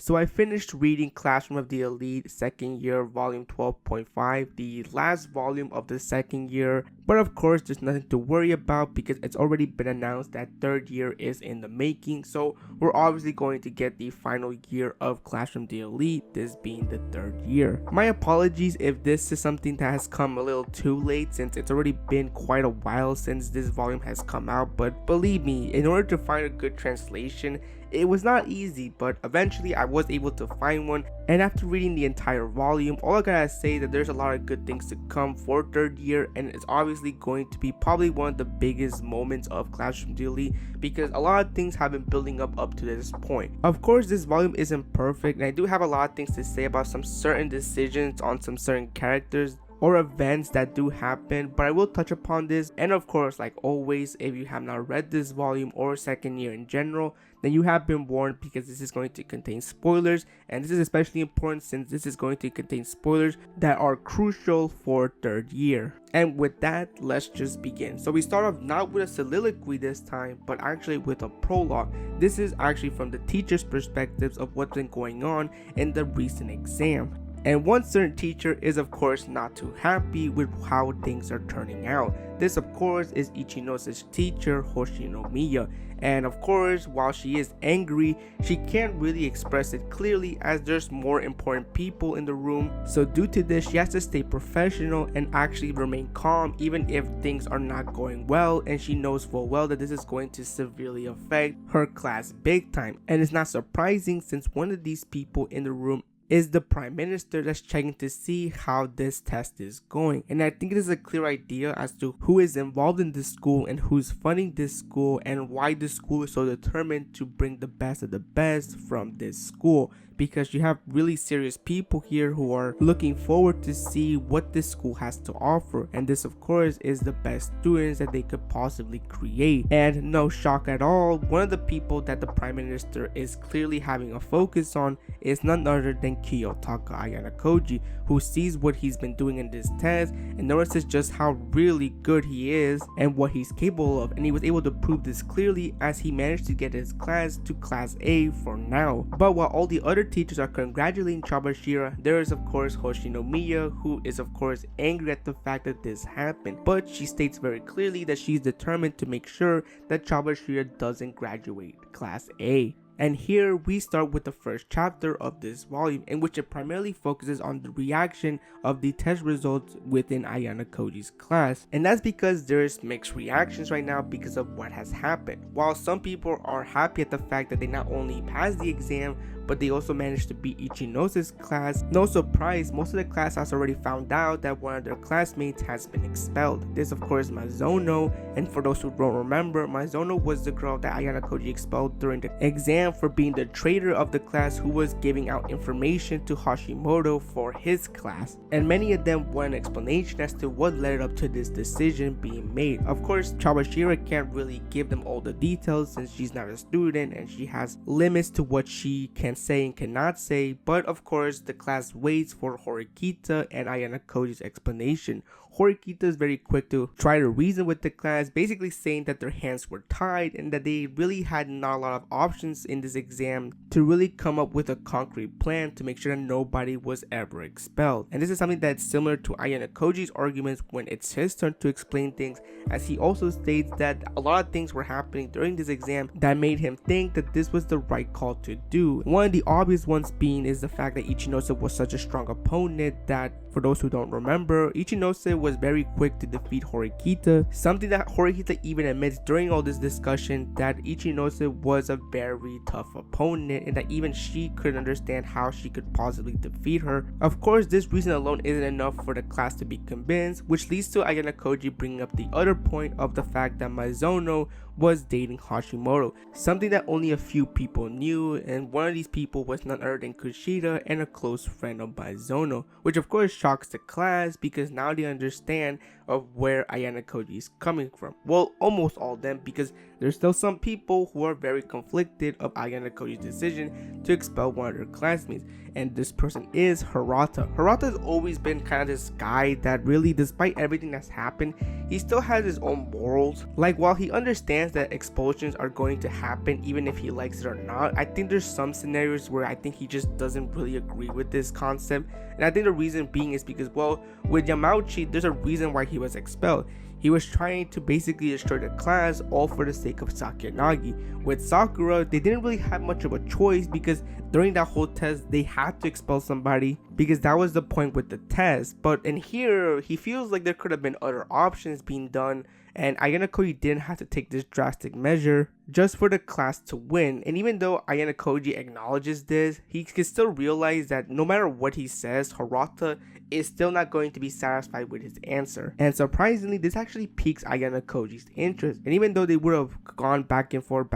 So I finished reading Classroom of the Elite second year volume 12.5, the last volume of the second year, but of course there's nothing to worry about because it's already been announced that third year is in the making, so we're obviously going to get the final year of Classroom of the Elite, this being the third year. My apologies if this is something that has come a little too late since it's already been quite a while since this volume has come out, but believe me, in order to find a good translation, it was not easy, but eventually I was able to find one, and after reading the entire volume, all I gotta say is that there's a lot of good things to come for third year, and it's obviously going to be probably one of the biggest moments of Classroom of the Elite because a lot of things have been building up to this point. Of course, this volume isn't perfect, and I do have a lot of things to say about some certain decisions on some certain characters or events that do happen, but I will touch upon this. And of course, like always, if you have not read this volume or second year in general, then you have been warned because this is going to contain spoilers, and this is especially important since this is going to contain spoilers that are crucial for third year. And with that, let's just begin. So we start off not with a soliloquy this time, but actually with a prologue. This is actually from the teacher's perspectives of what's been going on in the recent exam. And one certain teacher is of course not too happy with how things are turning out. This of course is Ichinose's teacher, Hoshinomiya. And of course, while she is angry, she can't really express it clearly as there's more important people in the room. So due to this, she has to stay professional and actually remain calm even if things are not going well, and she knows full well that this is going to severely affect her class big time. And it's not surprising since one of these people in the room is the prime minister that's checking to see how this test is going. And I think it is a clear idea as to who is involved in this school and who's funding this school and why the school is so determined to bring the best of the best from this school, because you have really serious people here who are looking forward to see what this school has to offer, and this of course is the best students that they could possibly create. And no shock at all, one of the people that the prime minister is clearly having a focus on is none other than Kiyotaka Ayano-koji, who sees what he's been doing in this test and notices just how really good he is and what he's capable of, and he was able to prove this clearly as he managed to get his class to class A for now. But while all the other teachers are congratulating Chabashira, there is of course Hoshinomiya, who is of course angry at the fact that this happened, but she states very clearly that she's determined to make sure that Chabashira doesn't graduate class A. And here we start with the first chapter of this volume, in which it primarily focuses on the reaction of the test results within Ayano-koji's class. And that's because there's mixed reactions right now because of what has happened. While some people are happy at the fact that they not only passed the exam, but they also managed to beat Ichinose's class, no surprise, most of the class has already found out that one of their classmates has been expelled. This of course Mizuno, and for those who don't remember, Mizuno was the girl that Ayano-koji expelled during the exam for being the traitor of the class who was giving out information to Hashimoto for his class. And many of them want an explanation as to what led up to this decision being made. Of course, Chabashira can't really give them all the details since she's not a student and she has limits to what she can say and cannot say, but of course the class waits for Horikita and Ayano-koji's explanation. Horikita is very quick to try to reason with the class, basically saying that their hands were tied and that they really had not a lot of options in this exam to really come up with a concrete plan to make sure that nobody was ever expelled. And this is something that's similar to Ayano-koji's arguments when it's his turn to explain things, as he also states that a lot of things were happening during this exam that made him think that this was the right call to do. One of the obvious ones being is the fact that Ichinose was such a strong opponent that, for those who don't remember, Ichinose was very quick to defeat Horikita, something that Horikita even admits during all this discussion, that Ichinose was a very tough opponent and that even she couldn't understand how she could possibly defeat her. Of course, this reason alone isn't enough for the class to be convinced, which leads to Ayano-koji bringing up the other point of the fact that Mizuno was dating Hashimoto, something that only a few people knew, and one of these people was none other than Kushida and a close friend of Mizuno, which of course shocks the class because now they understand of where Ayano-koji is coming from. Well, almost all of them, because there's still some people who are very conflicted of Ayano-koji's decision to expel one of their classmates, and this person is Hirata. Hirata has always been kind of this guy that really, despite everything that's happened, he still has his own morals. Like, while he understands that expulsions are going to happen even if he likes it or not, I think there's some scenarios where I think he just doesn't really agree with this concept. And I think the reason being is because, well, with Yamauchi, there's a reason why he was expelled. He was trying to basically destroy the class all for the sake of Sakayanagi. With Sakura, they didn't really have much of a choice because during that whole test, they had to expel somebody because that was the point with the test. But in here, he feels like there could have been other options being done, and Ayano-koji didn't have to take this drastic measure just for the class to win. And even though Ayano-koji acknowledges this, he can still realize that no matter what he says, Hirata is still not going to be satisfied with his answer. And surprisingly, this actually piques Ayano-koji's interest. And even though they would have gone back and forth,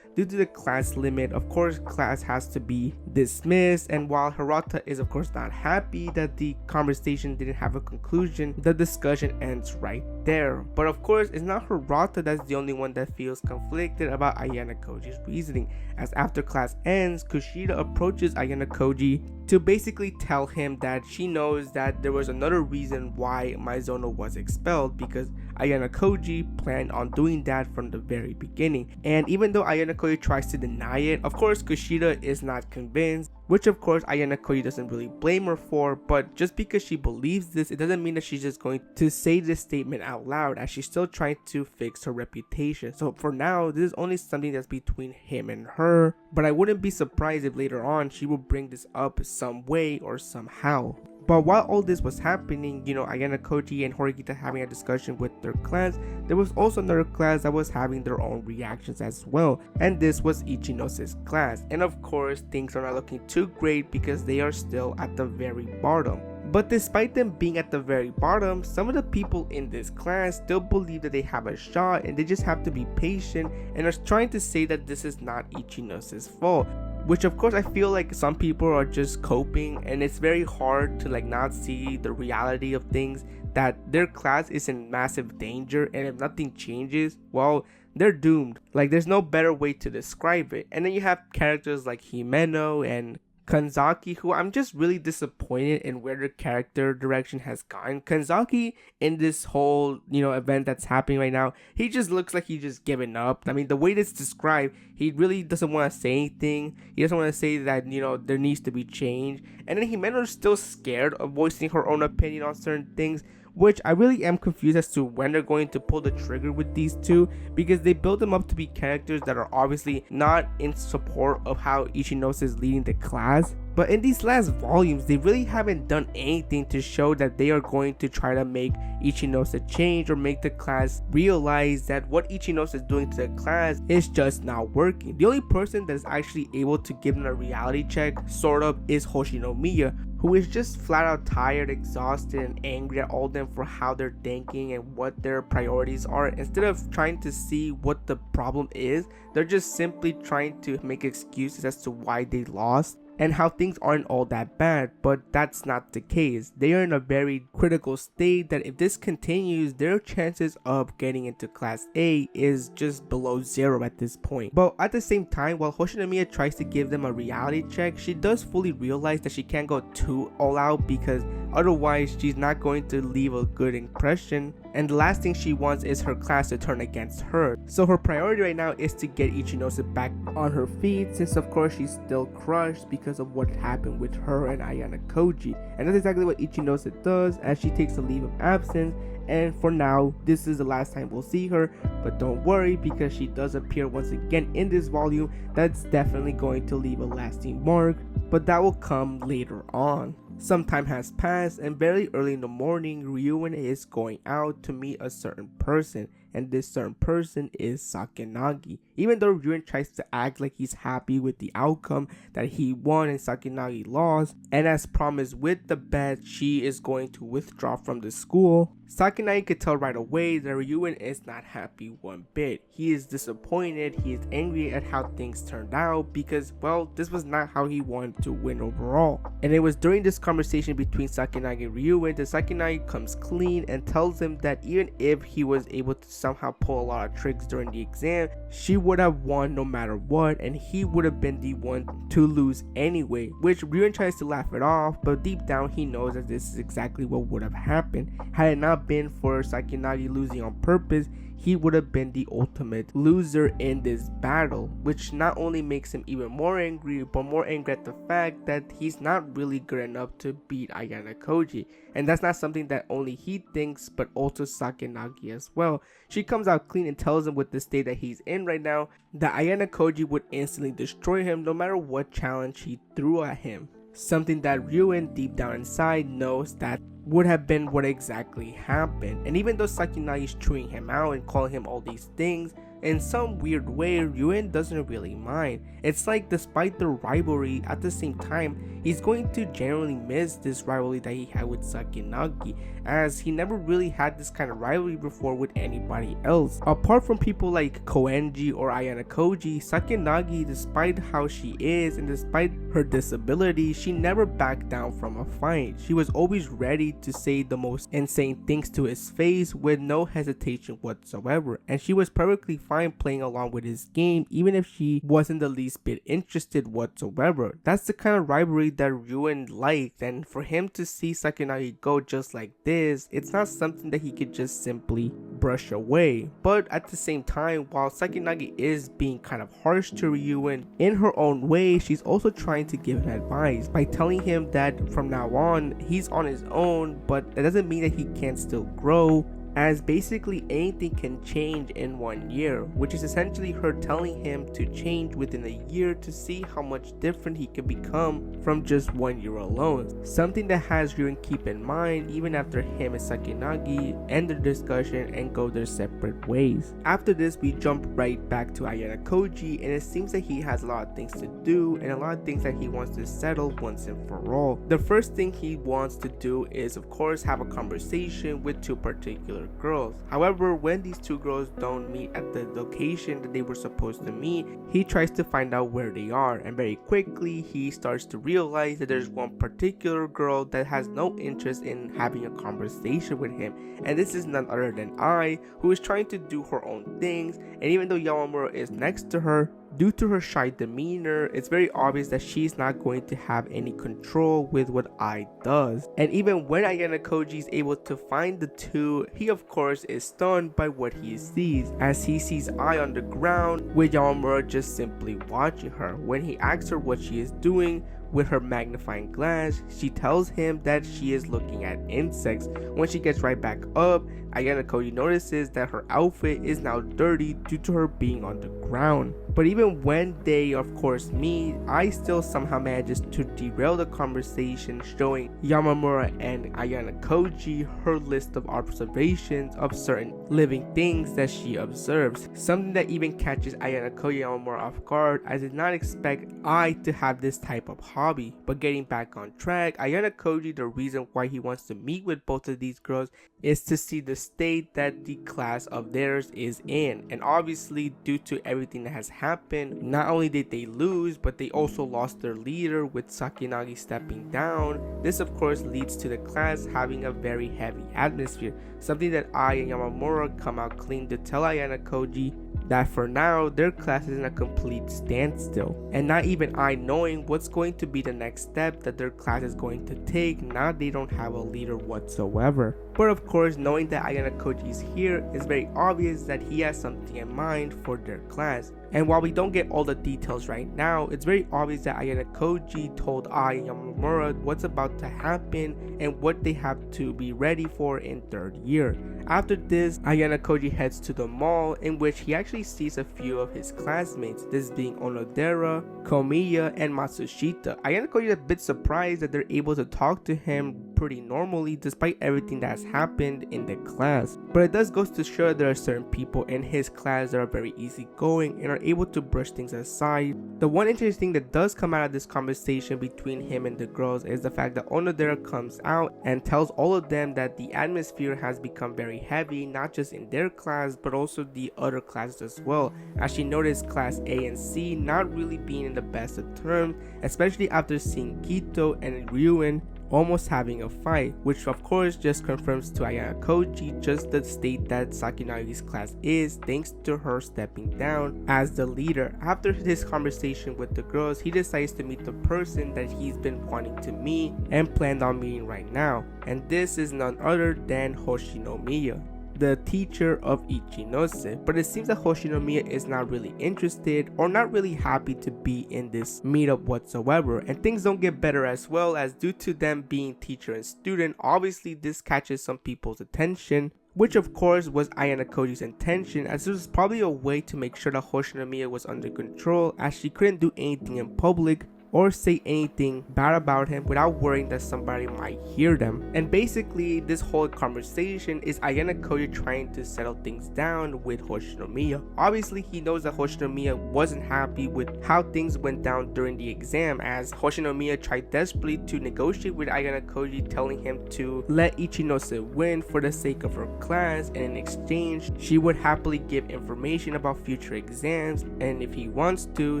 due to the class limit, of course, class has to be dismissed. And while Hirata is of course not happy that the conversation didn't have a conclusion, the discussion ends right there. But of course, it's not Hirata that's the only one that feels conflicted about Ayano-koji's reasoning, as after class ends, Kushida approaches Ayano-koji to basically tell him that she knows that there was another reason why Maizono was expelled, because Ayano-koji planned on doing that from the very beginning. And even though Ayano-koji tries to deny it, of course Kushida is not convinced, which of course Ayano-koji doesn't really blame her for. But just because she believes this, it doesn't mean that she's just going to say this statement out loud, as she's still trying to fix her reputation. So for now, this is only something that's between him and her, but I wouldn't be surprised if later on she will bring this up some way or somehow. But while all this was happening, Ayano-koji and Horikita having a discussion with their class, there was also another class that was having their own reactions as well, and this was Ichinose's class. And of course, things are not looking too great because they are still at the very bottom. But despite them being at the very bottom, some of the people in this class still believe that they have a shot, and they just have to be patient, and are trying to say that this is not Ichinose's fault. Which of course I feel like some people are just coping, and it's very hard to not see the reality of things, that their class is in massive danger, and if nothing changes, well, they're doomed. There's no better way to describe it. And then you have characters like Himeno and Kanzaki, who I'm just really disappointed in where their character direction has gone. Kanzaki, in this whole event that's happening right now, he just looks like he's just given up. I mean, the way it's described, he really doesn't want to say anything. He doesn't want to say that there needs to be change. And then Himeno's still scared of voicing her own opinion on certain things, which I really am confused as to when they're going to pull the trigger with these two, because they build them up to be characters that are obviously not in support of how Ichinose is leading the class. But in these last volumes, they really haven't done anything to show that they are going to try to make Ichinose change or make the class realize that what Ichinose is doing to the class is just not working. The only person that is actually able to give them a reality check, sort of, is Hoshinomiya, who is just flat out tired, exhausted, and angry at all of them for how they're thinking and what their priorities are. Instead of trying to see what the problem is, they're just simply trying to make excuses as to why they lost and how things aren't all that bad. But that's not the case. They are in a very critical state that if this continues, their chances of getting into Class A is just below 0 at this point. But at the same time, while Hoshinomiya tries to give them a reality check, she does fully realize that she can't go too all out, because otherwise she's not going to leave a good impression, and the last thing she wants is her class to turn against her. So her priority right now is to get Ichinose back on her feet, since of course she's still crushed because of what happened with her and Ayano-koji. And that's exactly what Ichinose does, as she takes a leave of absence. And for now, this is the last time we'll see her, but don't worry, because she does appear once again in this volume. That's definitely going to leave a lasting mark, but that will come later on. Some time has passed, and very early in the morning, Ryuen is going out to meet a certain person, and this certain person is Sakayanagi. Even though Ryuen tries to act like he's happy with the outcome that he won and Sakayanagi lost, and as promised with the bet, she is going to withdraw from the school, Sakayanagi could tell right away that Ryuen is not happy one bit. He is disappointed, he is angry at how things turned out because, well, this was not how he wanted to win overall. And it was during this conversation between Sakayanagi and Ryuen that Sakayanagi comes clean and tells him that even if he was able to somehow pull a lot of tricks during the exam, she would have won no matter what and he would have been the one to lose anyway, which Ryuen tries to laugh it off, but deep down he knows that this is exactly what would have happened. Had it not been for Sakayanagi losing on purpose, he would have been the ultimate loser in this battle, which not only makes him even more angry, but more angry at the fact that he's not really good enough to beat Ayano-koji. And that's not something that only he thinks, but also Sakayanagi as well. She comes out clean and tells him with the state that he's in right now, that Ayano-koji would instantly destroy him no matter what challenge he threw at him. Something that Ryuen deep down inside knows that would have been what exactly happened. And even though Sakayanagi is chewing him out and calling him all these things, in some weird way, Ryuen doesn't really mind. It's like despite the rivalry, at the same time, he's going to generally miss this rivalry that he had with Sakayanagi, as he never really had this kind of rivalry before with anybody else. Apart from people like Koenji or Ayano-koji, Sakayanagi, despite how she is and despite her disability, she never backed down from a fight. She was always ready to say the most insane things to his face with no hesitation whatsoever, and she was perfectly fine playing along with his game even if she wasn't the least bit interested whatsoever. That's the kind of rivalry that Ryuen liked, and for him to see Sakayanagi go just like this, it's not something that he could just simply brush away. But at the same time, while Sakayanagi is being kind of harsh to Ryuen, in her own way, she's also trying to give him advice by telling him that from now on, he's on his own, but that doesn't mean that he can't still grow, as basically anything can change in 1 year, which is essentially her telling him to change within a year to see how much different he can become from just 1 year alone. Something that has Ryuen keep in mind even after him and Sakayanagi end their discussion and go their separate ways. After this, we jump right back to Ayano-koji, and it seems that he has a lot of things to do and a lot of things that he wants to settle once and for all. The first thing he wants to do is, of course, have a conversation with two particular girls. However, when these two girls don't meet at the location that they were supposed to meet, he tries to find out where they are, and very quickly he starts to realize that there's one particular girl that has no interest in having a conversation with him, and this is none other than Ai, who is trying to do her own things. And even though Yamamura is next to her, due to her shy demeanor, it's very obvious that she's not going to have any control with what Ai does. And even when Ayano-koji is able to find the two, he of course is stunned by what he sees, as he sees Ai on the ground with Yamamura just simply watching her. When he asks her what she is doing with her magnifying glass, she tells him that she is looking at insects. When she gets right back up, Ayano-koji notices that her outfit is now dirty due to her being on the ground. But even when they of course meet, Ai still somehow manages to derail the conversation, showing Yamamura and Ayano-koji her list of observations of certain living things that she observes. Something that even catches Ayano-koji and Yamamura off guard, as they did not expect Ai to have this type of hobby. But getting back on track, Ayano-koji, the reason why he wants to meet with both of these girls is to see the state that the class of theirs is in. And obviously, due to everything that has happened, not only did they lose, but they also lost their leader with Sakayanagi stepping down. This of course leads to the class having a very heavy atmosphere, something that Ai and Yamamura come out clean to tell Ayano-koji that for now their class is in a complete standstill, and not even Ai knowing what's going to be the next step that their class is going to take now they don't have a leader whatsoever. But of course, knowing that Ayano-koji is here, it's very obvious that he has something in mind for their class. And while we don't get all the details right now, it's very obvious that Ayano-koji told Ai and Yamamura what's about to happen and what they have to be ready for in third year. After this, Ayano-koji heads to the mall, in which he actually sees a few of his classmates, this being Onodera, Komiya, and Matsushita. Ayano-koji is a bit surprised that they're able to talk to him pretty normally despite everything that has happened in the class. But it does go to show there are certain people in his class that are very easygoing and are able to brush things aside. The one interesting thing that does come out of this conversation between him and the girls is the fact that Onodera comes out and tells all of them that the atmosphere has become very heavy, not just in their class but also the other classes as well, as she noticed class A and C not really being in the best of terms, especially after seeing Kito and Ryuen almost having a fight, which of course just confirms to Ayano-koji just the state that Sakayanagi's class is thanks to her stepping down as the leader. After his conversation with the girls, he decides to meet the person that he's been wanting to meet and planned on meeting right now, and this is none other than Hoshinomiya, the teacher of Ichinose. But it seems that Hoshinomiya is not really interested or not really happy to be in this meetup whatsoever, and things don't get better as well, as due to them being teacher and student, obviously this catches some people's attention, which of course was Ayano-koji's intention, as it was probably a way to make sure that Hoshinomiya was under control, as she couldn't do anything in public or say anything bad about him without worrying that somebody might hear them. And basically this whole conversation is Ayano-koji trying to settle things down with Hoshinomiya. Obviously he knows that Hoshinomiya wasn't happy with how things went down during the exam, as Hoshinomiya tried desperately to negotiate with Ayano-koji, telling him to let Ichinose win for the sake of her class, and in exchange she would happily give information about future exams and if he wants to,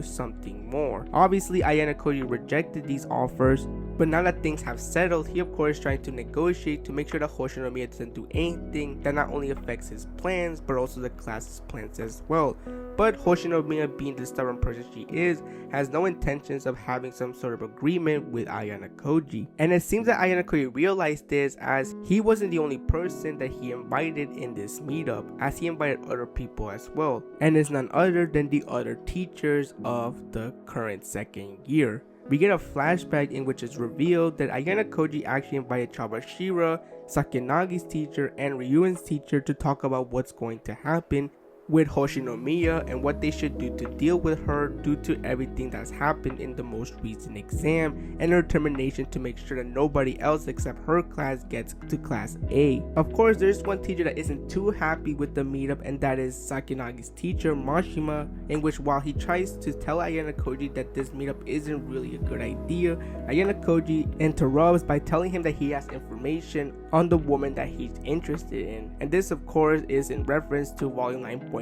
something more. Obviously Ayano-koji rejected these offers, but now that things have settled, he of course trying to negotiate to make sure that Hoshinomiya doesn't do anything that not only affects his plans but also the class's plans as well. But Hoshinomiya, being the stubborn person she is, has no intentions of having some sort of agreement with Ayano-koji. And it seems that Ayano-koji realized this, as he wasn't the only person that he invited in this meetup, as he invited other people as well, and it's none other than the other teachers of the current second year. We get a flashback in which it's revealed that Ayano-koji actually invited Chabashira, Sakayanagi's teacher, and Ryuen's teacher to talk about what's going to happen with Hoshinomiya and what they should do to deal with her due to everything that's happened in the most recent exam, and her determination to make sure that nobody else except her class gets to class A. Of course, there's one teacher that isn't too happy with the meetup, and that is Sakayanagi's teacher Mashima, in which while he tries to tell Ayano-koji that this meetup isn't really a good idea, Ayano-koji interrupts by telling him that he has information on the woman that he's interested in, and this of course is in reference to volume 9.5,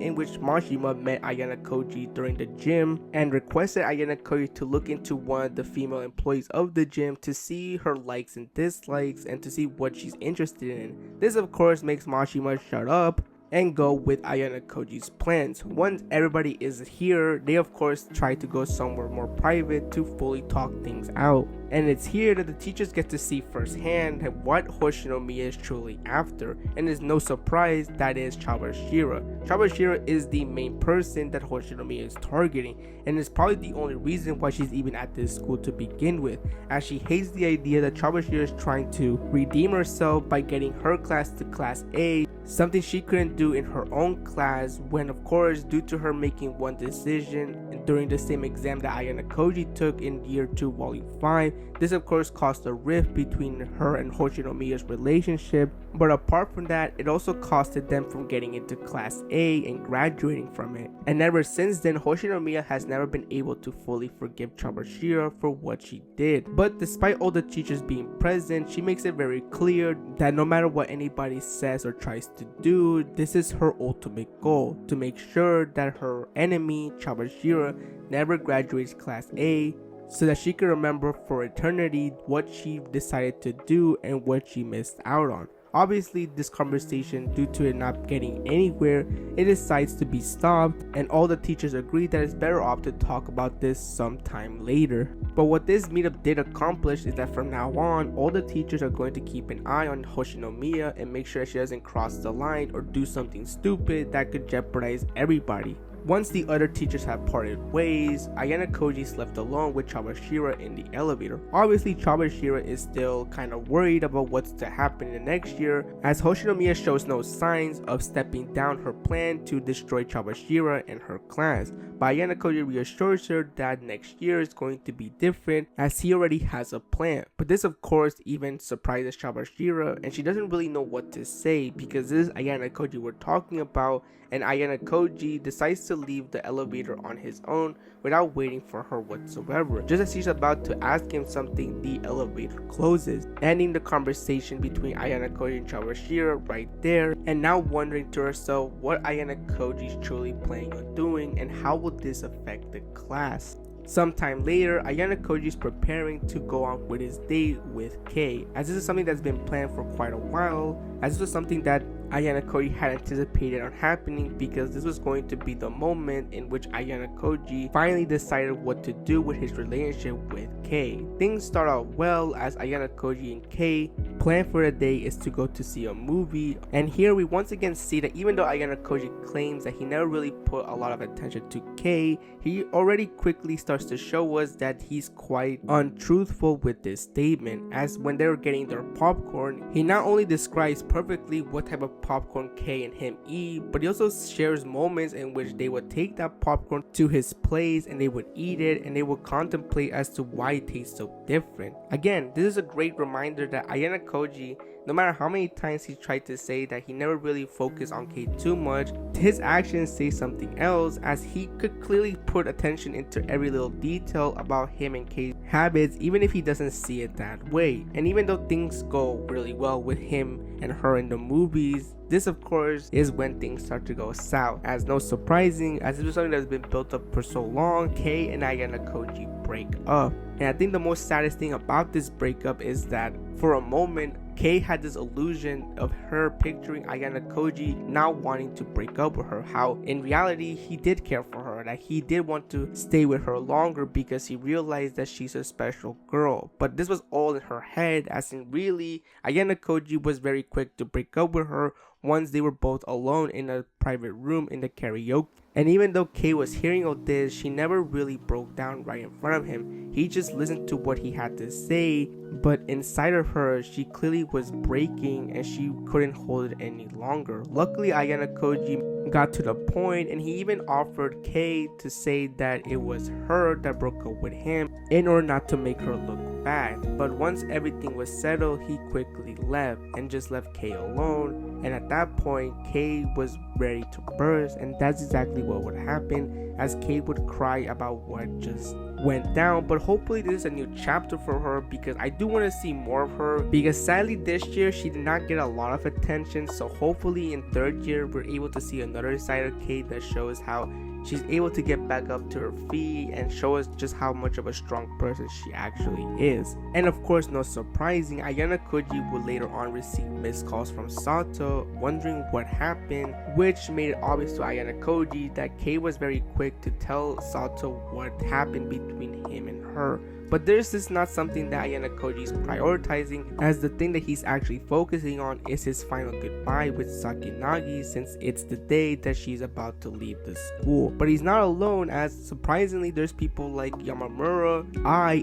in which Mashima met Ayano-koji during the gym and requested Ayano-koji to look into one of the female employees of the gym to see her likes and dislikes and to see what she's interested in. This of course makes Mashima shut up and go with Ayano-koji's plans. Once everybody is here, they of course try to go somewhere more private to fully talk things out. And it's here that the teachers get to see firsthand what Hoshinomiya is truly after, and it's no surprise that is Chabashira. Chabashira is the main person that Hoshinomiya is targeting, and it's probably the only reason why she's even at this school to begin with, as she hates the idea that Chabashira is trying to redeem herself by getting her class to class A, something she couldn't do in her own class, when of course due to her making one decision during the same exam that Ayano-koji took in year 2 volume 5, this of course caused a rift between her and Hoshinomiya's relationship. But apart from that, it also costed them from getting into class A and graduating from it. And ever since then, Hoshinomiya has never been able to fully forgive Chabashira for what she did. But despite all the teachers being present, she makes it very clear that no matter what anybody says or tries to do, this is her ultimate goal, to make sure that her enemy, Chabashira, never graduates class A, so that she can remember for eternity what she decided to do and what she missed out on. Obviously, this conversation, due to it not getting anywhere, it decides to be stopped, and all the teachers agree that it's better off to talk about this sometime later. But what this meetup did accomplish is that from now on, all the teachers are going to keep an eye on Hoshinomiya and make sure that she doesn't cross the line or do something stupid that could jeopardize everybody. Once the other teachers have parted ways, Ayano-koji is left alone with Chabashira in the elevator. Obviously, Chabashira is still kind of worried about what's to happen in the next year, as Hoshinomiya shows no signs of stepping down her plan to destroy Chabashira and her class. But Ayano-koji reassures her that next year is going to be different as he already has a plan. But this of course even surprises Chabashira, and she doesn't really know what to say because this is Ayano-koji we're talking about, and Ayano-koji decides to leave the elevator on his own without waiting for her whatsoever. Just as she's about to ask him something, the elevator closes, ending the conversation between Ayano-koji and Chabashira right there, and now wondering to herself what Ayano-koji is truly planning on doing and how will this affect the class. Sometime later, Ayano-koji is preparing to go on with his date with Kei, as this is something that's been planned for quite a while, as this was something that Ayano-koji had anticipated on happening because this was going to be the moment in which Ayano-koji finally decided what to do with his relationship with Kei. Things start out well as Ayano-koji and Kei plan for the day is to go to see a movie, and here we once again see that even though Ayano-koji claims that he never really put a lot of attention to Kei, he already quickly starts to show us that he's quite untruthful with this statement, as when they were getting their popcorn, he not only describes perfectly what type of popcorn Kei and him eat, but he also shares moments in which they would take that popcorn to his place and they would eat it and they would contemplate as to why it tastes so different. Again, this is a great reminder that Ayano-koji, no matter how many times he tried to say that he never really focused on Kei too much, his actions say something else, as he could clearly put attention into every little detail about him and Kei's habits even if he doesn't see it that way. And even though things go really well with him and her in the movies, this of course is when things start to go south, as no surprising, as this was something that's been built up for so long. Kei and Ayano-koji break up, and I think the most saddest thing about this breakup is that for a moment Kei had this illusion of her picturing Ayano-koji now wanting to break up with her, how in reality he did care for her, that he did want to stay with her longer because he realized that she's a special girl. But this was all in her head, as in really Ayano-koji was very quick to break up with her once they were both alone in a private room in the karaoke. And even though Kei was hearing all this, she never really broke down right in front of him. He just listened to what he had to say, but inside of her, she clearly was breaking and she couldn't hold it any longer. Luckily, Ayano-koji got to the point, and he even offered Kei to say that it was her that broke up with him in order not to make her look bad. But once everything was settled, he quickly left and just left Kei alone. And at that point, Kei was ready to burst, and that's exactly what would happen, as Kei would cry about what just went down. But hopefully this is a new chapter for her, because I do want to see more of her, because sadly this year she did not get a lot of attention. So hopefully in third year we're able to see another side of Kei that shows how she's able to get back up to her feet and show us just how much of a strong person she actually is. And of course, no surprising, Ayano-koji would later on receive missed calls from Sato wondering what happened, which made it obvious to Ayano-koji that Kei was very quick to tell Sato what happened between him and her. But this is not something that Ayano-koji is prioritizing, as the thing that he's actually focusing on is his final goodbye with Sakayanagi, since it's the day that she's about to leave the school. But he's not alone, as surprisingly there's people like Yamamura,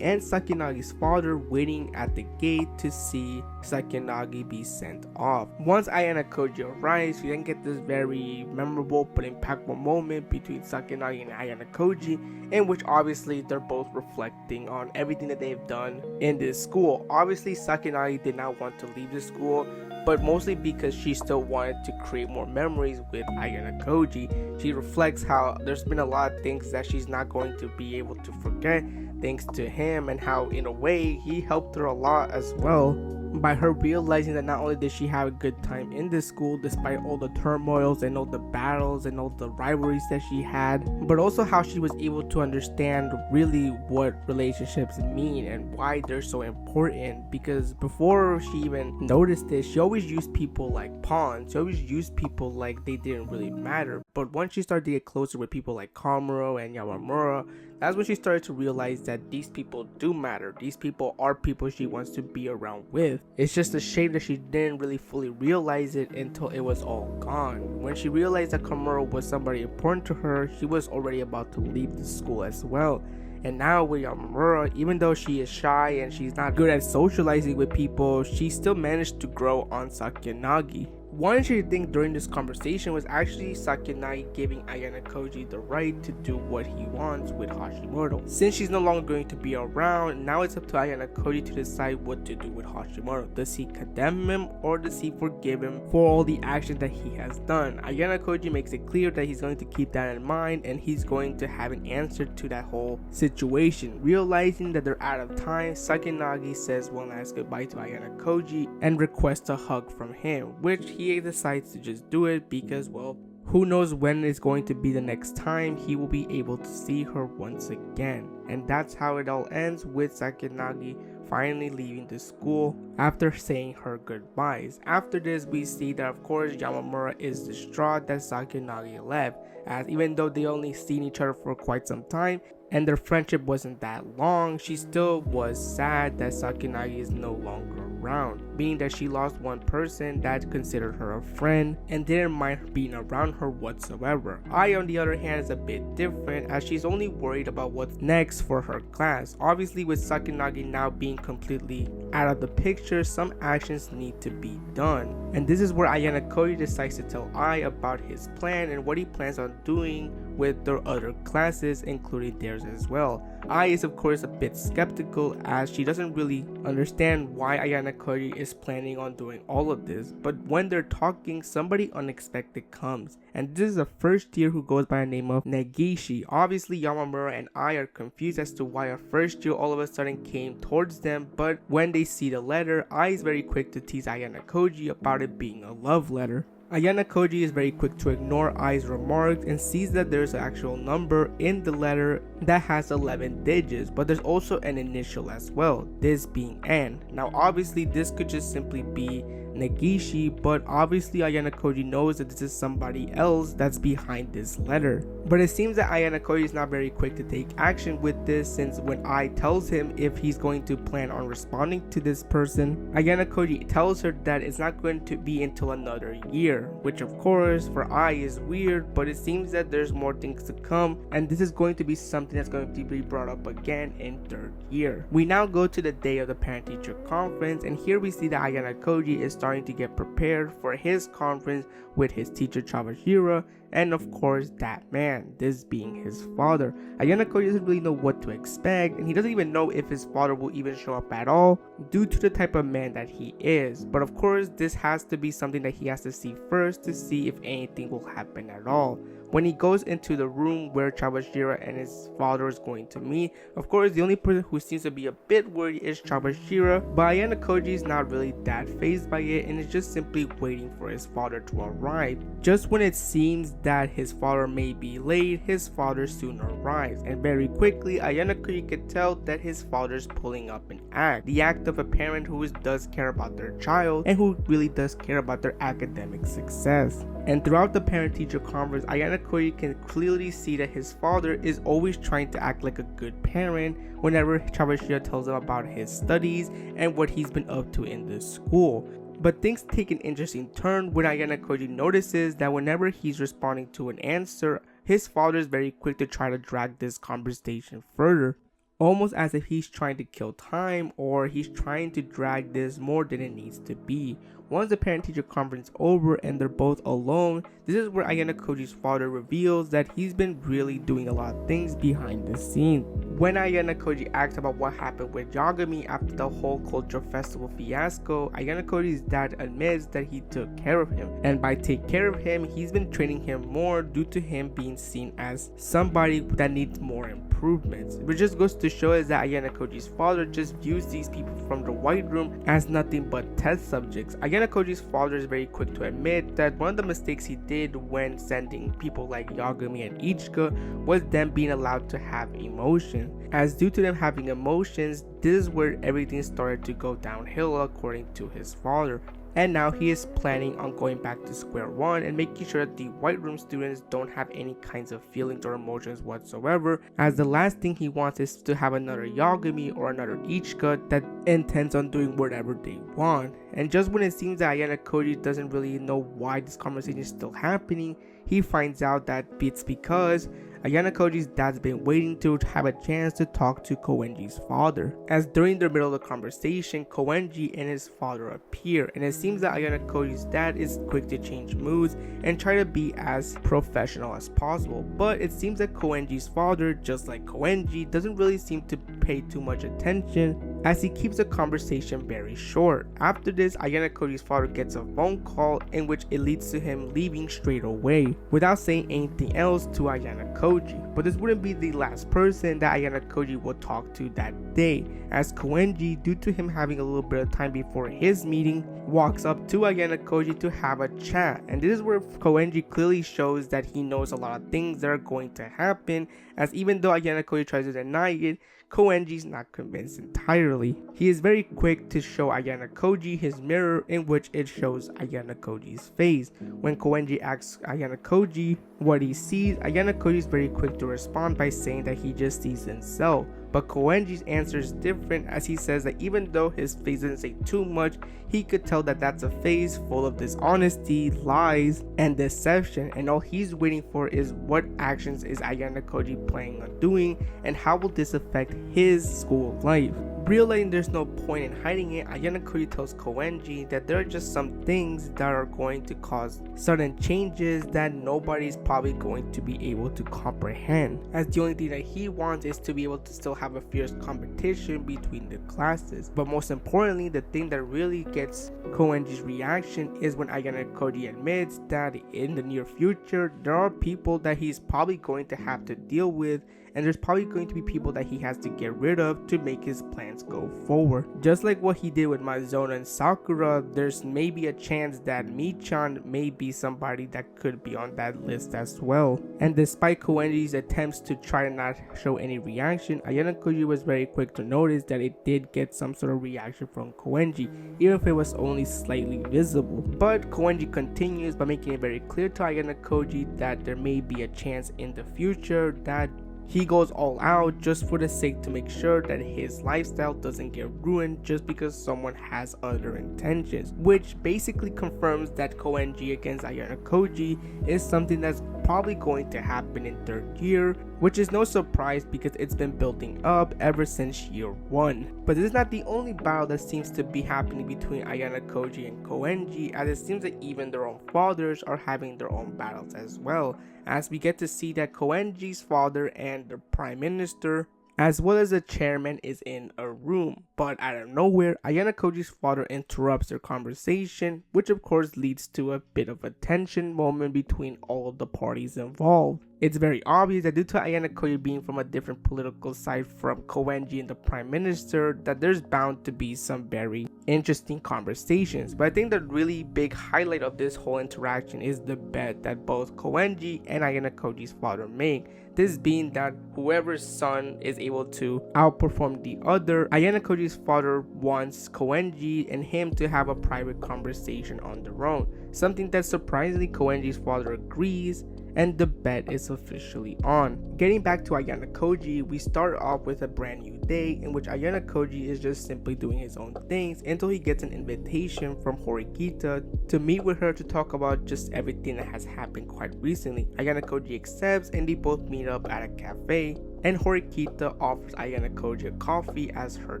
and Sakayanagi's father waiting at the gate to see Sakayanagi be sent off. Once Ayano-koji arrives, we then get this very memorable but impactful moment between Sakayanagi and Ayano-koji, in which obviously they're both reflecting on everything that they've done in this school. Obviously Sakayanagi did not want to leave the school, but mostly because she still wanted to create more memories with Ayano-koji. She reflects how there's been a lot of things that she's not going to be able to forget thanks to him, and how in a way he helped her a lot as well, by her realizing that not only did she have a good time in this school despite all the turmoils and all the battles and all the rivalries that she had, but also how she was able to understand really what relationships mean and why they're so important. Because before she even noticed this, she always used people like pawns. She always used people like they didn't really matter. But once she started to get closer with people like Kamuro and Yamamura, That's when she started to realize that these people do matter. These people are people she wants to be around with. It's just a shame that she didn't really fully realize it until it was all gone. When she realized that Komuro was somebody important to her, she was already about to leave the school as well. And now with Yamamura, even though she is shy and she's not good at socializing with people, she still managed to grow on Sakayanagi. One interesting thing during this conversation was actually Sakayanagi giving Ayano-koji the right to do what he wants with Hashimoto. Since she's no longer going to be around, now it's up to Ayano-koji to decide what to do with Hashimoto. Does he condemn him or does he forgive him for all the actions that he has done? Ayano-koji makes it clear that he's going to keep that in mind and he's going to have an answer to that whole situation. Realizing that they're out of time, Sakayanagi says one last goodbye to Ayano-koji and requests a hug from him, which he decides to just do it because, well, who knows when it's going to be the next time he will be able to see her once again. And that's how it all ends, with Sakayanagi finally leaving the school after saying her goodbyes. After this, we see that of course Yamamura is distraught that Sakayanagi left, as even though they only seen each other for quite some time and their friendship wasn't that long, she still was sad that Sakayanagi is no longer around, being that she lost one person that considered her a friend and didn't mind being around her whatsoever. Ai, on the other hand, is a bit different, as she's only worried about what's next for her class. Obviously, with Sakayanagi now being completely out of the picture, some actions need to be done, and this is where Ayano-koji decides to tell Ai about his plan and what he plans on doing with their other classes, including theirs as well. Ai is of course a bit skeptical, as she doesn't really understand why Ayano-koji is planning on doing all of this, but when they're talking, somebody unexpected comes, and this is a first year who goes by the name of Negishi. Obviously Yamamura and Ai are confused as to why a first year all of a sudden came towards them, but when they see the letter, Ai is very quick to tease Ayano-koji about it being a love letter. Ayano-koji is very quick to ignore Ai's remarks and sees that there's an actual number in the letter that has 11 digits, but there's also an initial as well, this being N. Now obviously this could just simply be Negishi, but obviously Ayano-koji knows that this is somebody else that's behind this letter. But it seems that Ayano-koji is not very quick to take action with this, since when Ai tells him if he's going to plan on responding to this person, Ayano-koji tells her that it's not going to be until another year, which of course for Ai is weird, but it seems that there's more things to come, and this is going to be something that's going to be brought up again in third year. We now go to the day of the parent-teacher conference, and here we see that Ayano-koji is starting to get prepared for his conference with his teacher Chawashira, and of course that man, this being his father. Ayano-koji doesn't really know what to expect, and he doesn't even know if his father will even show up at all due to the type of man that he is. But of course this has to be something that he has to see first to see if anything will happen at all. When he goes into the room where Chawashira and his father is going to meet, of course the only person who seems to be a bit worried is Chawashira, but Ayano-koji is not really that fazed by it and is just simply waiting for his father to arrive. Just when it seems that his father may be late, his father soon arrives, and very quickly Ayano-koji could tell that his father's pulling up an act, the act of a parent who does care about their child and who really does care about their academic success. And throughout the parent-teacher conference, Ayano-koji can clearly see that his father is always trying to act like a good parent whenever Chawashira tells him about his studies and what he's been up to in the school. But things take an interesting turn when Ayano-koji notices that whenever he's responding to an answer, his father is very quick to try to drag this conversation further, almost as if he's trying to kill time or he's trying to drag this more than it needs to be. Once the parent-teacher conference is over and they're both alone, this is where Ayano-koji's father reveals that he's been really doing a lot of things behind the scenes. When Ayano-koji asks about what happened with Yagami after the whole culture festival fiasco, Ayano-koji's dad admits that he took care of him, and by take care of him, he's been training him more due to him being seen as somebody that needs more improvements. Which just goes to show is that Ayano-koji's father just views these people from the white room as nothing but test subjects. Ayano-koji's father is very quick to admit that one of the mistakes he did when sending people like Yagami and Ichika was them being allowed to have emotions. As due to them having emotions, this is where everything started to go downhill according to his father. and now he is planning on going back to square one and making sure that the white room students don't have any kinds of feelings or emotions whatsoever, as the last thing he wants is to have another Yagami or another Ichika that intends on doing whatever they want. And just when it seems that Ayano-koji doesn't really know why this conversation is still happening, he finds out that it's because Ayano-koji's dad's been waiting to have a chance to talk to Koenji's father, as during the middle of the conversation, Koenji and his father appear, and it seems that Ayano-koji's dad is quick to change moods and try to be as professional as possible, but it seems that Koenji's father, just like Koenji, doesn't really seem to pay too much attention, as he keeps the conversation very short. After this, Ayano-koji's father gets a phone call in which it leads to him leaving straight away, without saying anything else to Ayano-koji. But this wouldn't be the last person that Ayano-koji will talk to that day, as Koenji, due to him having a little bit of time before his meeting, walks up to Ayano-koji to have a chat. And this is where Koenji clearly shows that he knows a lot of things that are going to happen, as even though Ayano-koji tries to deny it, Koenji's not convinced entirely. He is very quick to show Ayano-koji his mirror, in which it shows Ayano-koji's face. When Koenji asks Ayano-koji what he sees, Ayano-koji is very quick to respond by saying that he just sees himself. But Koenji's answer is different, as he says that even though his face doesn't say too much, he could tell that that's a face full of dishonesty, lies, and deception, and all he's waiting for is what actions is Ayano-koji planning on doing, and how will this affect his school life. Realizing there's no point in hiding it, Ayano-koji tells Koenji that there are just some things that are going to cause sudden changes that nobody's probably going to be able to comprehend, as the only thing that he wants is to be able to still have a fierce competition between the classes. But most importantly, the thing that really gets Koenji's reaction is when Ayano-koji admits that in the near future there are people that he's probably going to have to deal with, and there's probably going to be people that he has to get rid of to make his plans go forward. Just like what he did with Mizuna and Sakura, there's maybe a chance that Michan may be somebody that could be on that list as well. And despite Koenji's attempts to try to not show any reaction, Ayano-koji was very quick to notice that it did get some sort of reaction from Koenji, even if it was only slightly visible. But Koenji continues by making it very clear to Ayano-koji that there may be a chance in the future that he goes all out just for the sake to make sure that his lifestyle doesn't get ruined just because someone has other intentions, which basically confirms that Koenji against Ayano-koji is something that's probably going to happen in third year, which is no surprise because it's been building up ever since year 1. But this is not the only battle that seems to be happening between Ayano-koji and Koenji, as it seems that even their own fathers are having their own battles as well, as we get to see that Koenji's father and the prime minister as well as the chairman is in a room, but out of nowhere Ayano-koji's father interrupts their conversation, which of course leads to a bit of a tension moment between all of the parties involved. It's very obvious that due to Ayano-koji being from a different political side from Koenji and the prime minister, that there's bound to be some very interesting conversations. But I think the really big highlight of this whole interaction is the bet that both Koenji and Ayano-koji's father make. This being that whoever's son is able to outperform the other, Ayano-koji's father wants Koenji and him to have a private conversation on their own. Something that surprisingly Koenji's father agrees, and the bet is officially on. Getting back to Ayano-koji, we start off with a brand new day in which Ayano-koji is just simply doing his own things until he gets an invitation from Horikita to meet with her to talk about just everything that has happened quite recently. Ayano-koji accepts and they both meet up at a cafe, and Horikita offers Ayano-koji a coffee as her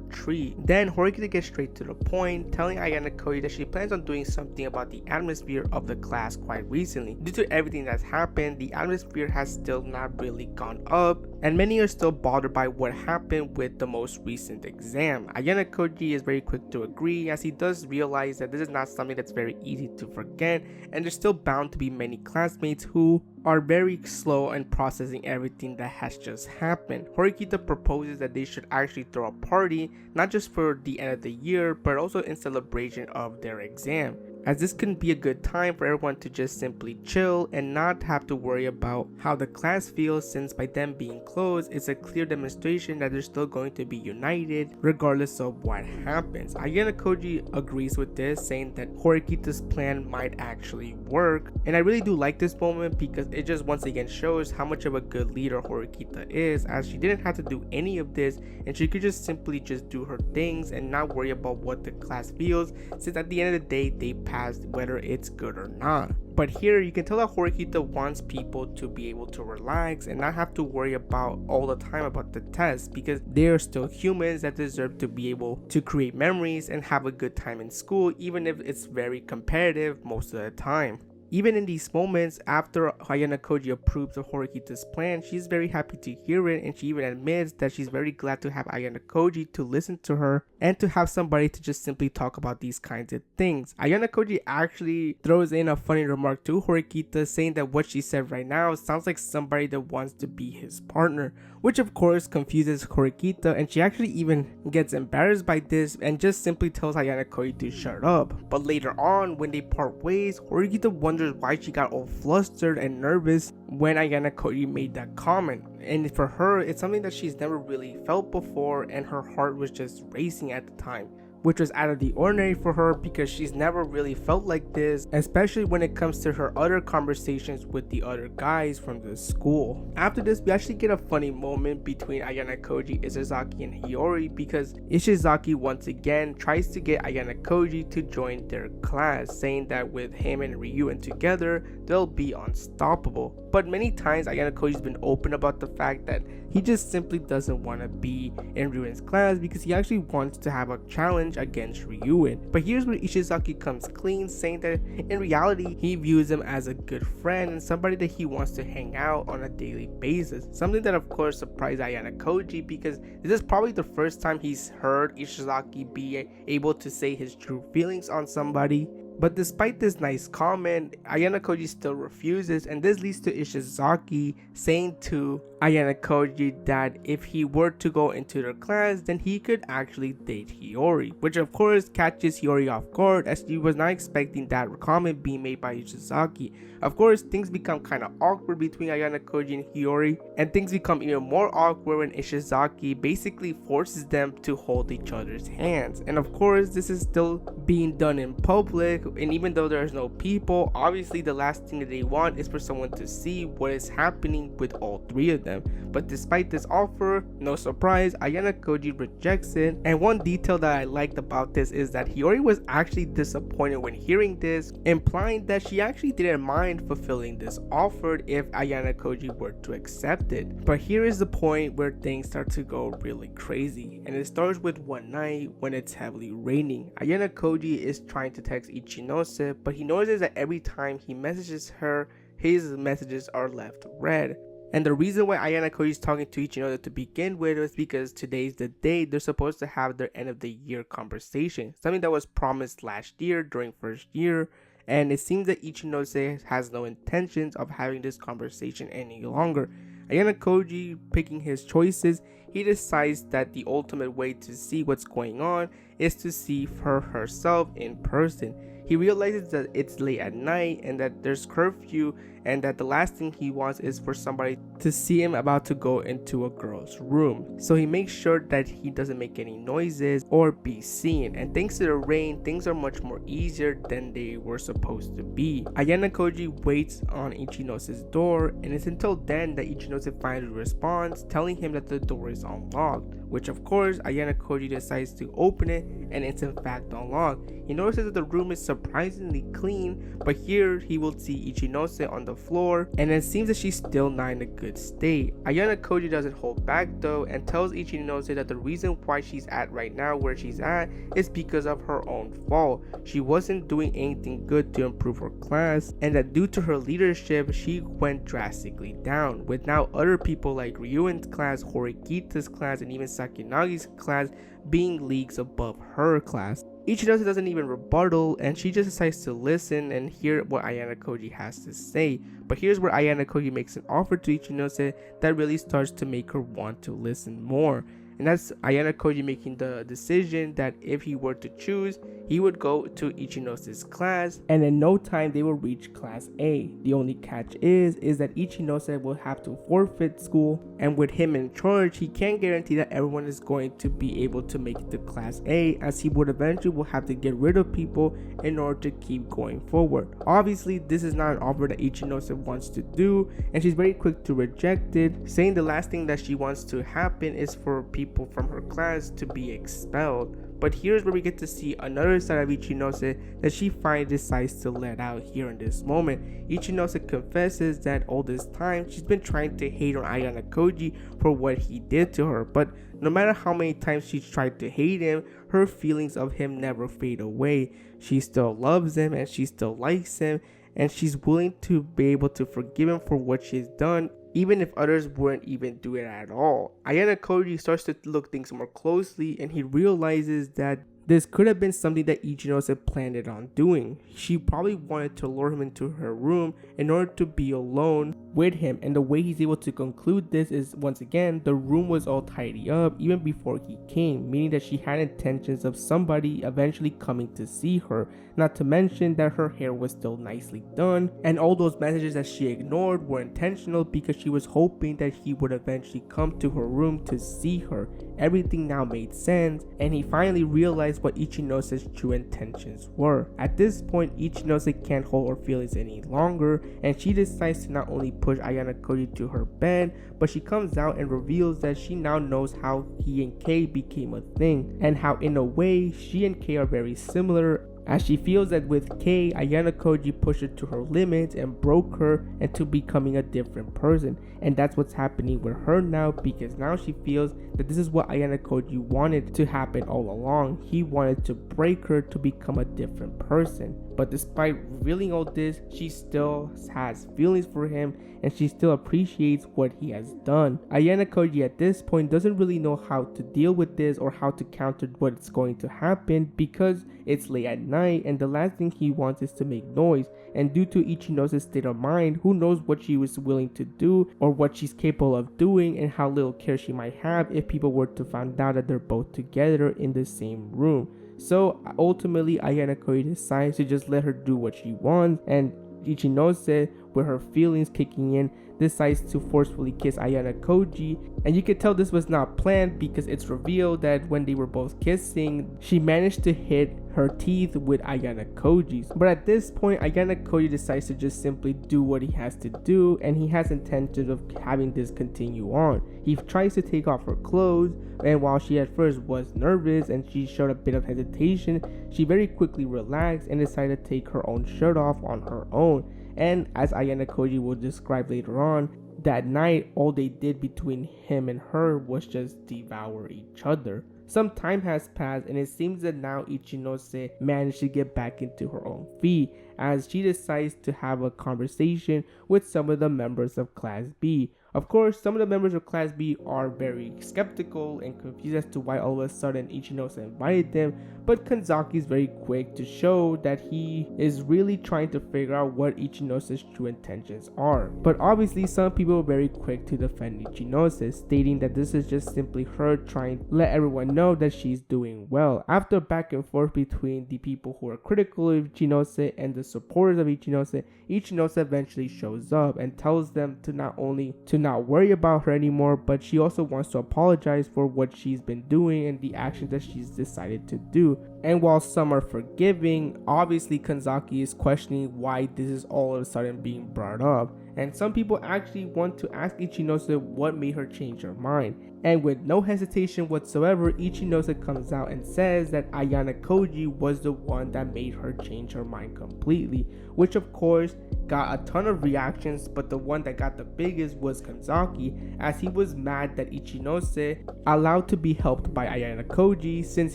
treat. Then Horikita gets straight to the point, telling Ayano-koji that she plans on doing something about the atmosphere of the class quite recently. Due to everything that's happened, the atmosphere has still not really gone up, and many are still bothered by what happened with the most recent exam. Ayano-koji is very quick to agree, as he does realize that this is not something that's very easy to forget, and there's still bound to be many classmates who are very slow in processing everything that has just happened. Horikita proposes that they should actually throw a party, not just for the end of the year, but also in celebration of their exam. as this can be a good time for everyone to just simply chill and not have to worry about how the class feels, since by them being closed, it's a clear demonstration that they're still going to be united regardless of what happens. Ayano-koji agrees with this, saying that Horikita's plan might actually work, and I really do like this moment because it just once again shows how much of a good leader Horikita is, as she didn't have to do any of this and she could just simply just do her things and not worry about what the class feels, since at the end of the day they passed whether it's good or not. But here you can tell that Horikita wants people to be able to relax and not have to worry about all the time about the test, because they are still humans that deserve to be able to create memories and have a good time in school, even if it's very competitive most of the time. Even in these moments, after Ayano-koji approves of Horikita's plan, she's very happy to hear it, and she even admits that she's very glad to have Ayano-koji to listen to her and to have somebody to just simply talk about these kinds of things. Ayano-koji actually throws in a funny remark to Horikita, saying that what she said right now sounds like somebody that wants to be his partner, which of course confuses Horikita, and she actually even gets embarrassed by this and just simply tells Ayano-koji to shut up. But later on, when they part ways, Horikita wonders why she got all flustered and nervous when Ayano-koji made that comment, and for her it's something that she's never really felt before, and her heart was just racing at the time, which was out of the ordinary for her because she's never really felt like this, especially when it comes to her other conversations with the other guys from the school. After this, we actually get a funny moment between Ayano-koji, Ishizaki, and Hiyori, because Ishizaki once again tries to get Ayano-koji to join their class, saying that with him and Ryuen together, they'll be unstoppable. But many times Ayano-koji's been open about the fact that he just simply doesn't want to be in Ryuen's class because he actually wants to have a challenge against Ryuen. But here's where Ishizaki comes clean, saying that in reality he views him as a good friend and somebody that he wants to hang out on a daily basis. Something that of course surprised Ayano-koji, because this is probably the first time he's heard Ishizaki be able to say his true feelings on somebody. But despite this nice comment, Ayano-koji still refuses, and this leads to Ishizaki saying to Ayano-koji that if he were to go into their class, then he could actually date Hiyori, which of course catches Hiyori off guard, as she was not expecting that comment being made by Ishizaki. Of course, things become kind of awkward between Ayano-koji and Hiyori, and things become even more awkward when Ishizaki basically forces them to hold each other's hands. And of course, this is still being done in public, and even though there's no people, obviously the last thing that they want is for someone to see what is happening with all three of them. But despite this offer, no surprise, Ayano-koji rejects it. And one detail that I liked about this is that Hiyori was actually disappointed when hearing this, implying that she actually didn't mind fulfilling this offer if Ayano-koji were to accept it. But here is the point where things start to go really crazy, and it starts with one night when it's heavily raining. Ayano-koji is trying to text Ichinose, but he notices that every time he messages her, his messages are left read. And the reason why Ayano-koji is talking to Ichinose to begin with is because today's the day they're supposed to have their end of the year conversation, something that was promised last year during first year, and it seems that Ichinose has no intentions of having this conversation any longer. Ayano-koji picking his choices, he decides that the ultimate way to see what's going on is to see her herself in person. He realizes that it's late at night and that there's curfew, and that the last thing he wants is for somebody to see him about to go into a girl's room. So he makes sure that he doesn't make any noises or be seen, and thanks to the rain, things are much more easier than they were supposed to be. Ayano-koji waits on Ichinose's door, and it's until then that Ichinose finally responds, telling him that the door is unlocked, which of course Ayano-koji decides to open it, and it's in fact unlocked. He notices that the room is surprisingly clean, but here he will see Ichinose on the floor, and it seems that she's still not in a good state. Ayano-koji doesn't hold back though, and tells Ichinose that the reason why she's at right now where she's at is because of her own fault. She wasn't doing anything good to improve her class, and that due to her leadership, she went drastically down, with now other people like Ryuen's class, Horikita's class, and even Sakayanagi's class being leagues above her class. Ichinose doesn't even rebuttal, and she just decides to listen and hear what Ayano-koji has to say. But here's where Ayano-koji makes an offer to Ichinose that really starts to make her want to listen more. and that's Ayano-koji making the decision that if he were to choose, he would go to Ichinose's class, and in no time they will reach class A. The only catch is that Ichinose will have to forfeit school, and with him in charge, he can't guarantee that everyone is going to be able to make it to class A, as he would eventually will have to get rid of people in order to keep going forward. Obviously, this is not an offer that Ichinose wants to do, and she's very quick to reject it, saying the last thing that she wants to happen is for people from her class to be expelled. But here's where we get to see another side of Ichinose that she finally decides to let out here in this moment. Ichinose confesses that all this time she's been trying to hate on Ayano-koji for what he did to her, but no matter how many times she's tried to hate him, her feelings of him never fade away. She still loves him and she still likes him, and she's willing to be able to forgive him for what she's done, even if others wouldn't even do it at all. Ayano-koji starts to look things more closely, and he realizes that this could have been something that Ichinose planned on doing. She probably wanted to lure him into her room in order to be alone with him, and the way he's able to conclude this is, once again, the room was all tidy up even before he came, meaning that she had intentions of somebody eventually coming to see her, not to mention that her hair was still nicely done, and all those messages that she ignored were intentional because she was hoping that he would eventually come to her room to see her. Everything now made sense, and he finally realized what Ichinose's true intentions were. At this point, Ichinose can't hold her feelings any longer, and she decides to not only push Ayano-koji to her bed, but she comes out and reveals that she now knows how he and Kei became a thing, and how in a way she and Kei are very similar, as she feels that with Kei, Ayano-koji pushed her to her limits and broke her into becoming a different person. And that's what's happening with her now, because now she feels that this is what Ayano-koji wanted to happen all along. He wanted to break her to become a different person. But despite revealing all this, she still has feelings for him, and she still appreciates what he has done. Ayano-koji at this point doesn't really know how to deal with this or how to counter what's going to happen, because it's late at night and the last thing he wants is to make noise, and due to Ichinose's state of mind, who knows what she was willing to do or what she's capable of doing, and how little care she might have if people were to find out that they're both together in the same room. So ultimately, Ayano-koji decides to just let her do what she wants, and Ichinose, with her feelings kicking in, decides to forcefully kiss Ayano-koji, and you can tell this was not planned because it's revealed that when they were both kissing, she managed to hit her teeth with Ayano-koji's. But at this point, Ayano-koji decides to just simply do what he has to do, and he has intentions of having this continue on. He tries to take off her clothes, and while she at first was nervous and she showed a bit of hesitation, she very quickly relaxed and decided to take her own shirt off on her own. And as Ayano-koji will describe later on, that night all they did between him and her was just devour each other. Some time has passed, and it seems that now Ichinose managed to get back into her own feet, as she decides to have a conversation with some of the members of Class B. Of course, some of the members of Class B are very skeptical and confused as to why all of a sudden Ichinose invited them, but Kanzaki is very quick to show that he is really trying to figure out what Ichinose's true intentions are. But obviously, some people are very quick to defend Ichinose, stating that this is just simply her trying to let everyone know that she's doing well. After back and forth between the people who are critical of Ichinose and the supporters of Ichinose, Ichinose eventually shows up and tells them to not only to not worry about her anymore, but she also wants to apologize for what she's been doing and the actions that she's decided to do. And while some are forgiving, obviously Kanzaki is questioning why this is all of a sudden being brought up. And some people actually want to ask Ichinose what made her change her mind. And with no hesitation whatsoever, Ichinose comes out and says that Ayano-koji was the one that made her change her mind completely, which of course got a ton of reactions, but the one that got the biggest was Kanzaki, as he was mad that Ichinose allowed to be helped by Ayano-koji since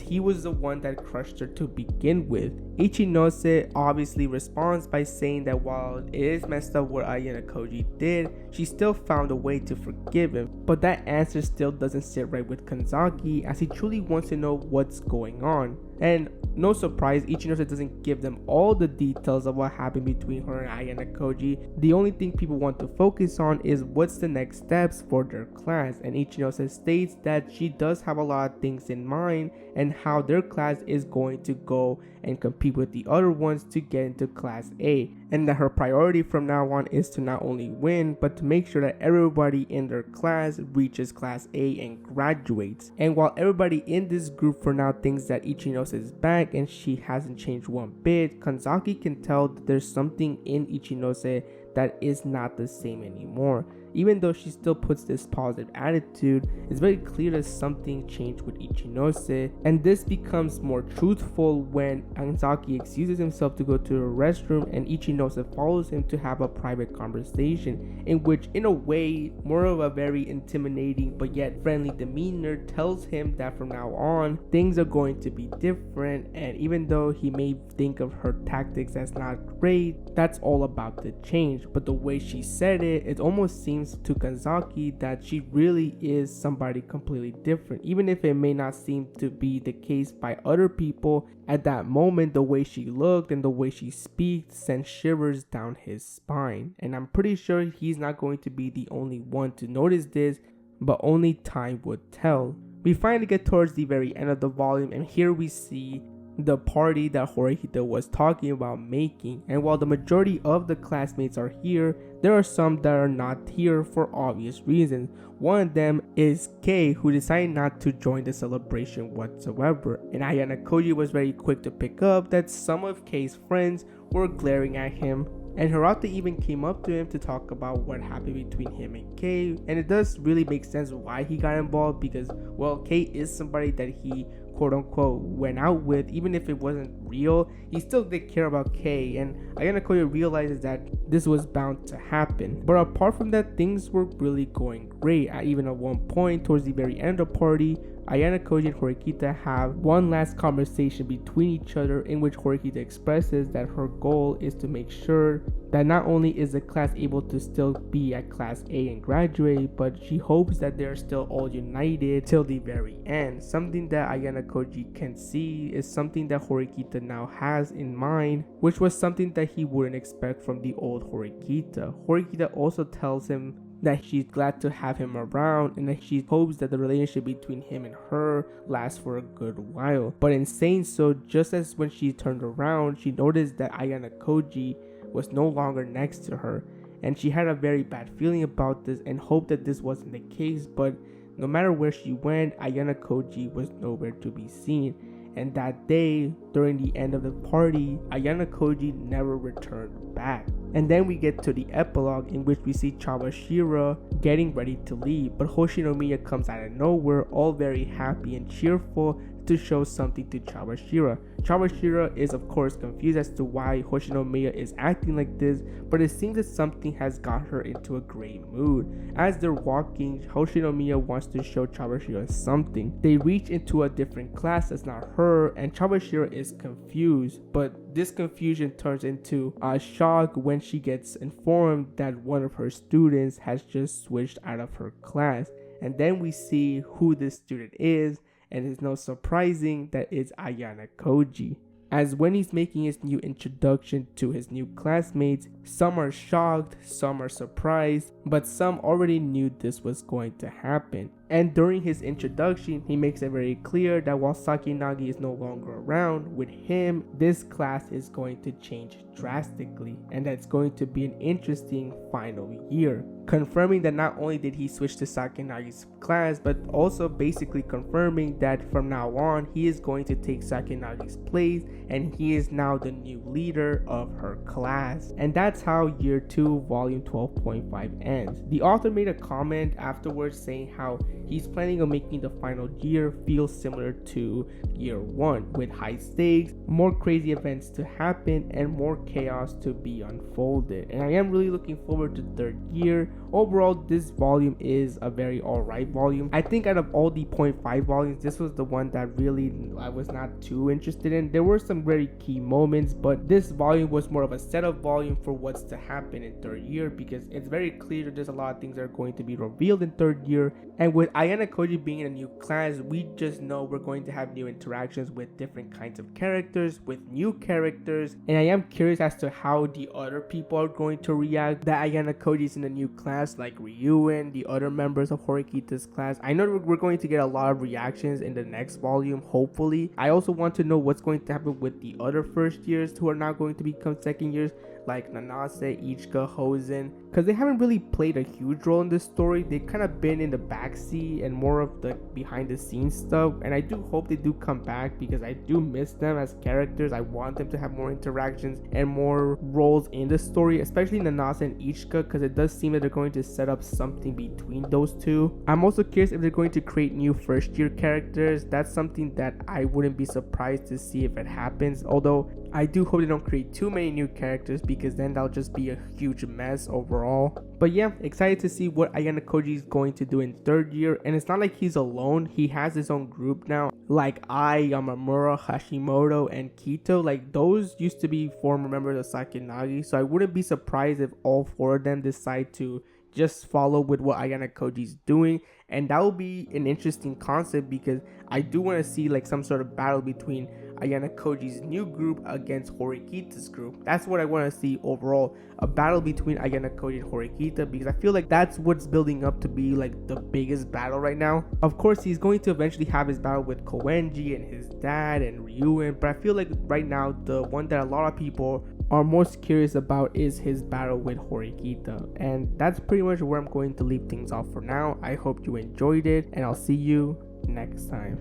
he was the one that crushed her to begin with. Ichinose obviously responds by saying that while it is messed up what Ayano-koji did, she still found a way to forgive him, but that answer still doesn't sit right with Kanzaki, as he truly wants to know what's going on. And no surprise, Ichinose doesn't give them all the details of what happened between her and Ayano-koji. The only thing people want to focus on is what's the next steps for their class, and Ichinose states that she does have a lot of things in mind and how their class is going to go and compete with the other ones to get into Class A, and that her priority from now on is to not only win but to make sure that everybody in their class reaches Class A and graduates. And while everybody in this group for now thinks that Ichinose is back and she hasn't changed one bit, Kanzaki can tell that there's something in Ichinose that is not the same anymore. Even though she still puts this positive attitude, it's very clear that something changed with Ichinose, and this becomes more truthful when Kanzaki excuses himself to go to the restroom and Ichinose follows him to have a private conversation, in which, in a way, more of a very intimidating but yet friendly demeanor tells him that from now on, things are going to be different, and even though he may think of her tactics as not great, that's all about the change. But the way she said it, it almost seems to Kanzaki that she really is somebody completely different, even if it may not seem to be the case by other people. At that moment, the way she looked and the way she speaks sent shivers down his spine, and I'm pretty sure he's not going to be the only one to notice this, but only time would tell. We finally get towards the very end of the volume, and here we see the party that Horikita was talking about making, and while the majority of the classmates are here, there are some that are not here for obvious reasons. One of them is Kei, who decided not to join the celebration whatsoever, and Ayano-koji was very quick to pick up that some of Kei's friends were glaring at him, and Hirata even came up to him to talk about what happened between him and Kei, and it does really make sense why he got involved, because well, Kei is somebody that he quote-unquote went out with. Even if it wasn't real, he still did care about Kei, and Ayano-koji realizes that this was bound to happen. But apart from that, things were really going great. Even at one point towards the very end of the party, Ayano-koji and Horikita have one last conversation between each other, in which Horikita expresses that her goal is to make sure that not only is the class able to still be at Class A and graduate, but she hopes that they're still all united till the very end. Something that Ayano-koji can see is something that Horikita now has in mind, which was something that he wouldn't expect from the old Horikita. Horikita also tells him that she's glad to have him around and that she hopes that the relationship between him and her lasts for a good while. But in saying so, just as when she turned around, she noticed that Ayano-koji was no longer next to her, and she had a very bad feeling about this and hoped that this wasn't the case. But no matter where she went, Ayano-koji was nowhere to be seen. And that day, during the end of the party, Ayano-koji never returned back. And then we get to the epilogue, in which we see Chawashira getting ready to leave, but Hoshinomiya comes out of nowhere, all very happy and cheerful, to show something to Chawashira. Chawashira is of course confused as to why Hoshinomiya is acting like this, but it seems that something has got her into a great mood. As they're walking, Hoshinomiya wants to show Chawashira something. They reach into a different class that's not her, and Chawashira is confused, but this confusion turns into a shock when she gets informed that one of her students has just switched out of her class. And then we see who this student is, and it's no surprising that it's Ayano-koji. As when he's making his new introduction to his new classmates, some are shocked, some are surprised, but some already knew this was going to happen. And during his introduction, he makes it very clear that while Sakayanagi is no longer around, with him, this class is going to change drastically, and that's going to be an interesting final year. Confirming that not only did he switch to Sakayanagi's class, but also basically confirming that from now on, he is going to take Sakayanagi's place, and he is now the new leader of her class. And that's how year 2, volume 12.5 ends. The author made a comment afterwards saying how he's planning on making the final year feel similar to year 1, with high stakes, more crazy events to happen, and more chaos to be unfolded. And I am really looking forward to third year. Overall, this volume is a very alright volume. I think out of all the 0.5 volumes, this was the one that really I was not too interested in. There were some very key moments, but this volume was more of a setup volume for what's to happen in third year, because it's very clear that there's a lot of things that are going to be revealed in third year. And with Ayano-koji being in a new class, we just know we're going to have new interactions with different kinds of characters, with new characters, and I am curious as to how the other people are going to react that Ayano-koji is in a new class, like Ryuen, the other members of Horikita's class. I know we're going to get a lot of reactions in the next volume, hopefully. I also want to know what's going to happen with the other first years who are now going to become second years, like Nanase, Ichika, Hosen, because they haven't really played a huge role in this story. They've kind of been in the backseat and more of the behind the scenes stuff, and I do hope they do come back because I do miss them as characters. I want them to have more interactions and more roles in the story, especially Nanase and Ichika, because it does seem that they're going to set up something between those two. I'm also curious if they're going to create new first year characters. That's something that I wouldn't be surprised to see if it happens, although I do hope they don't create too many new characters because then that'll just be a huge mess overall. But yeah, excited to see what Ayano-koji is going to do in third year. And it's not like he's alone. He has his own group now, like Ai, Yamamura, Hashimoto, and Kito. Like those used to be former members of Sakayanagi, so I wouldn't be surprised if all four of them decide to just follow with what Ayano-koji is doing, and that will be an interesting concept because I do want to see like some sort of battle between Ayano-koji's new group against Horikita's group. That's what I want to see overall, a battle between Ayano-koji and Horikita, because I feel like that's what's building up to be like the biggest battle right now. Of course, he's going to eventually have his battle with Koenji and his dad and Ryuen, but I feel like right now the one that a lot of people are most curious about is his battle with Horikita. And that's pretty much where I'm going to leave things off for now. I hope you enjoyed it, and I'll see you next time.